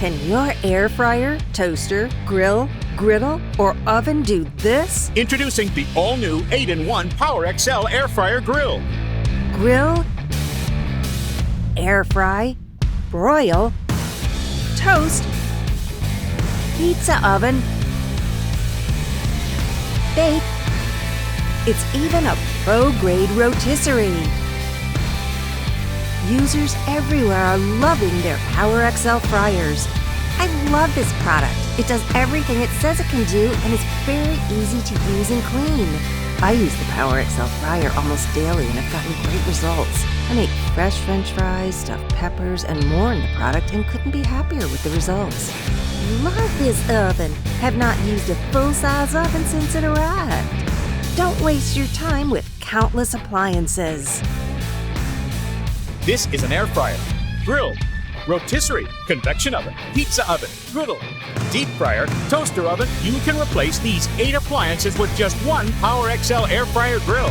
Can your air fryer, toaster, grill, griddle, or oven do this? Introducing the all-new 8-in-1 PowerXL Air Fryer Grill. Grill, air fry, broil, toast, pizza oven, bake. It's even a pro-grade rotisserie. Users everywhere are loving their PowerXL fryers. I love this product. It does everything it says it can do and is very easy to use and clean. I use the PowerXL fryer almost daily and have gotten great results. I make fresh French fries, stuffed peppers, and more in the product and couldn't be happier with the results. Love this oven. Have not used a full-size oven since it arrived. Don't waste your time with countless appliances. This is an air fryer, grill, rotisserie, convection oven, pizza oven, griddle, deep fryer, toaster oven. You can replace these 8 appliances with just one PowerXL Air Fryer Grill.